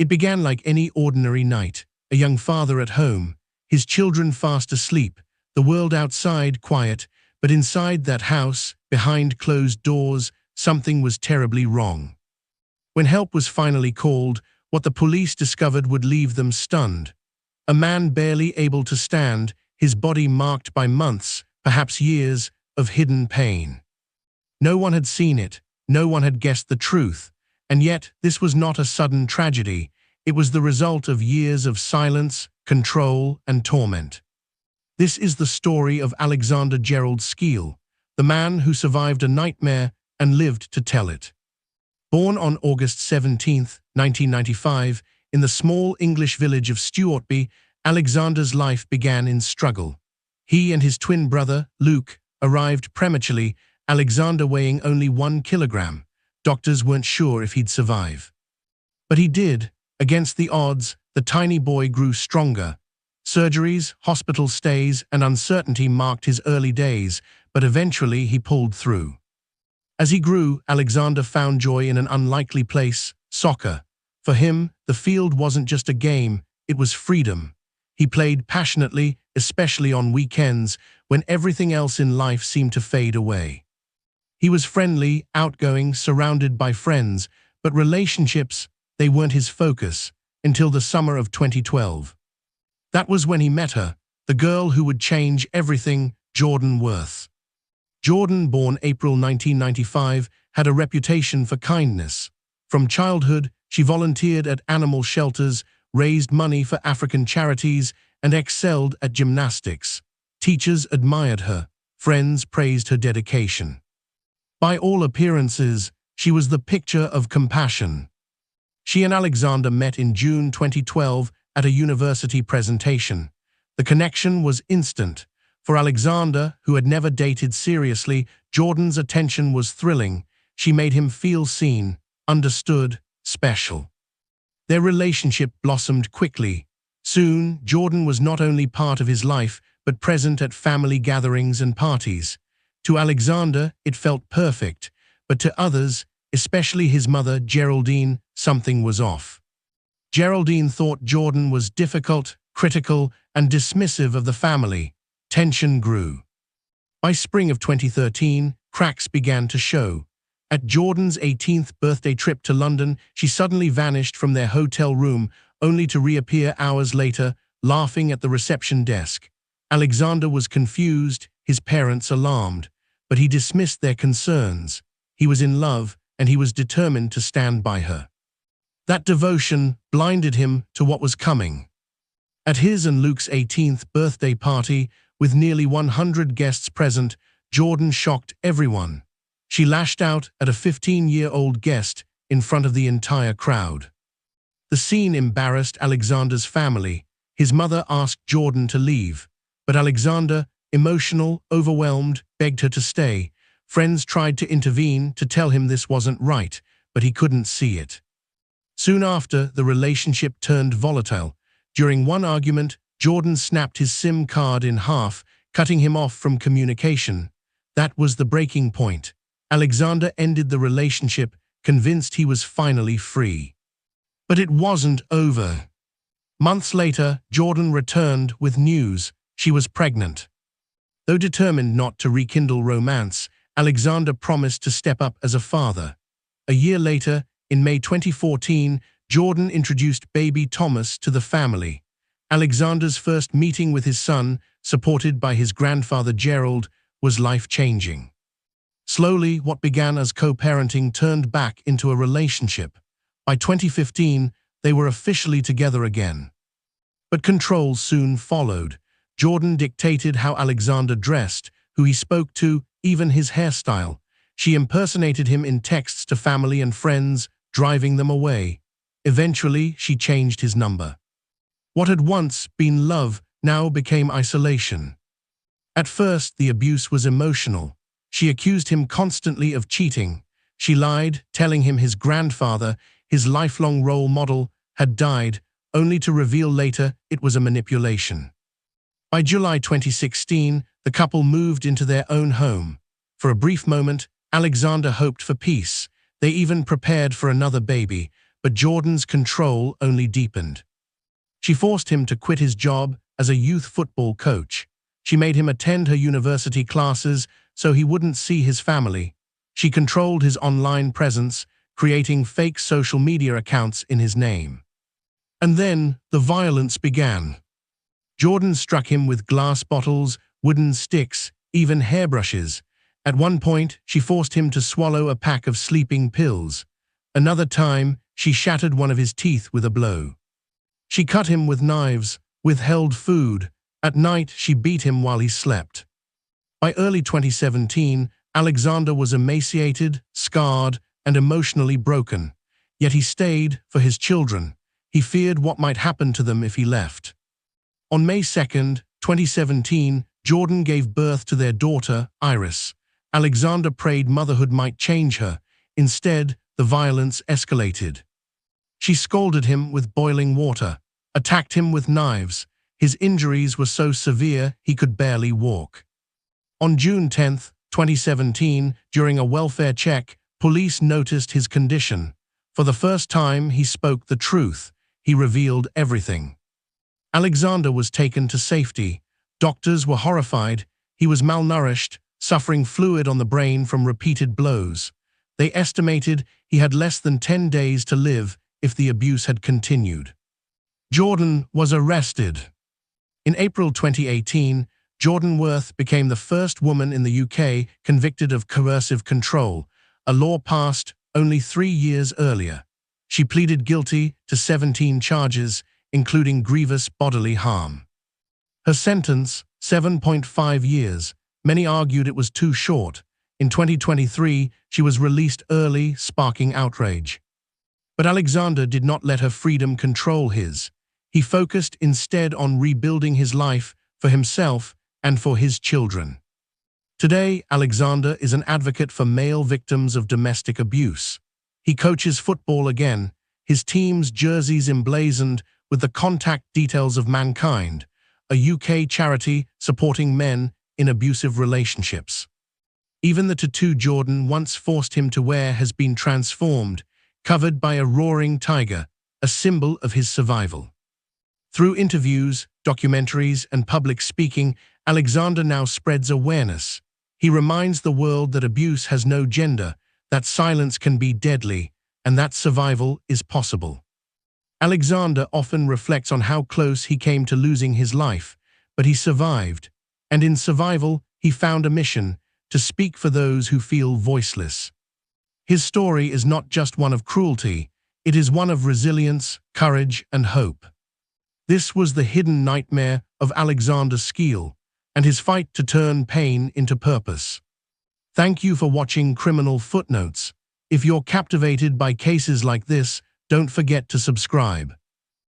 It began like any ordinary night. A young father at home, his children fast asleep, the world outside quiet, but inside that house, behind closed doors, something was terribly wrong. When help was finally called, what the police discovered would leave them stunned. A man barely able to stand, his body marked by months, perhaps years, of hidden pain. No one had seen it, no one had guessed the truth, and yet this was not a sudden tragedy. It was the result of years of silence, control, and torment. This is the story of Alexander Gerald Skiel, the man who survived a nightmare and lived to tell it. Born on August 17, 1995, in the small English village of Stewartby, Alexander's life began in struggle. He and his twin brother, Luke, arrived prematurely, Alexander weighing only 1 kilogram. Doctors weren't sure if he'd survive. But he did. Against the odds, the tiny boy grew stronger. Surgeries, hospital stays, and uncertainty marked his early days, but eventually he pulled through. As he grew, Alexander found joy in an unlikely place, soccer. For him, the field wasn't just a game, it was freedom. He played passionately, especially on weekends, when everything else in life seemed to fade away. He was friendly, outgoing, surrounded by friends, but relationships, they weren't his focus, until the summer of 2012. That was when he met her, the girl who would change everything, Jordan Worth. Jordan, born April 1995, had a reputation for kindness. From childhood, she volunteered at animal shelters, raised money for African charities, and excelled at gymnastics. Teachers admired her, friends praised her dedication. By all appearances, she was the picture of compassion. She and Alexander met in June 2012 at a university presentation. The connection was instant. For Alexander, who had never dated seriously, Jordan's attention was thrilling. She made him feel seen, understood, special. Their relationship blossomed quickly. Soon, Jordan was not only part of his life, but present at family gatherings and parties. To Alexander, it felt perfect, but to others, especially his mother, Geraldine, something was off. Geraldine thought Jordan was difficult, critical, and dismissive of the family. Tension grew. By spring of 2013, cracks began to show. At Jordan's 18th birthday trip to London, she suddenly vanished from their hotel room, only to reappear hours later, laughing at the reception desk. Alexander was confused, his parents alarmed, but he dismissed their concerns. He was in love, and he was determined to stand by her. That devotion blinded him to what was coming. At his and Luke's 18th birthday party, with nearly 100 guests present, Jordan shocked everyone. She lashed out at a 15-year-old guest in front of the entire crowd. The scene embarrassed Alexander's family. His mother asked Jordan to leave, but Alexander, emotional, overwhelmed, begged her to stay. Friends tried to intervene to tell him this wasn't right, but he couldn't see it. Soon after, the relationship turned volatile. During one argument, Jordan snapped his SIM card in half, cutting him off from communication. That was the breaking point. Alexander ended the relationship, convinced he was finally free. But it wasn't over. Months later, Jordan returned with news. She was pregnant. Though determined not to rekindle romance, Alexander promised to step up as a father. A year later, in May 2014, Jordan introduced baby Thomas to the family. Alexander's first meeting with his son, supported by his grandfather Gerald, was life-changing. Slowly, what began as co-parenting turned back into a relationship. By 2015, they were officially together again. But control soon followed. Jordan dictated how Alexander dressed, who he spoke to, even his hairstyle. She impersonated him in texts to family and friends, driving them away. Eventually, she changed his number. What had once been love now became isolation. At first, the abuse was emotional. She accused him constantly of cheating. She lied, telling him his grandfather, his lifelong role model, had died, only to reveal later it was a manipulation. By July 2016, the couple moved into their own home. For a brief moment, Alexander hoped for peace. They even prepared for another baby, but Jordan's control only deepened. She forced him to quit his job as a youth football coach. She made him attend her university classes so he wouldn't see his family. She controlled his online presence, creating fake social media accounts in his name. And then the violence began. Jordan struck him with glass bottles, wooden sticks, even hairbrushes. At one point, she forced him to swallow a pack of sleeping pills. Another time, she shattered one of his teeth with a blow. She cut him with knives, withheld food. At night, she beat him while he slept. By early 2017, Alexander was emaciated, scarred, and emotionally broken. Yet he stayed for his children. He feared what might happen to them if he left. On May 2, 2017, Jordan gave birth to their daughter, Iris. Alexander prayed motherhood might change her. Instead, the violence escalated. She scalded him with boiling water, attacked him with knives. His injuries were so severe he could barely walk. On June 10, 2017, during a welfare check, police noticed his condition. For the first time, he spoke the truth. He revealed everything. Alexander was taken to safety. Doctors were horrified. He was malnourished, suffering fluid on the brain from repeated blows. They estimated he had less than 10 days to live if the abuse had continued. Jordan was arrested. In April 2018, Jordan Worth became the first woman in the UK convicted of coercive control, a law passed only 3 years earlier. She pleaded guilty to 17 charges, including grievous bodily harm. Her sentence, 7.5 years, many argued it was too short. In 2023, she was released early, sparking outrage. But Alexander did not let her freedom control his. He focused instead on rebuilding his life for himself and for his children. Today, Alexander is an advocate for male victims of domestic abuse. He coaches football again, his team's jerseys emblazoned with the contact details of Mankind, a UK charity supporting men in abusive relationships. Even the tattoo Jordan once forced him to wear has been transformed, covered by a roaring tiger, a symbol of his survival. Through interviews, documentaries, and public speaking, Alexander now spreads awareness. He reminds the world that abuse has no gender, that silence can be deadly, and that survival is possible. Alexander often reflects on how close he came to losing his life, but he survived, and in survival, he found a mission to speak for those who feel voiceless. His story is not just one of cruelty, it is one of resilience, courage, and hope. This was the hidden nightmare of Alexander Skiel, and his fight to turn pain into purpose. Thank you for watching Criminal Footnotes. If you're captivated by cases like this, don't forget to subscribe.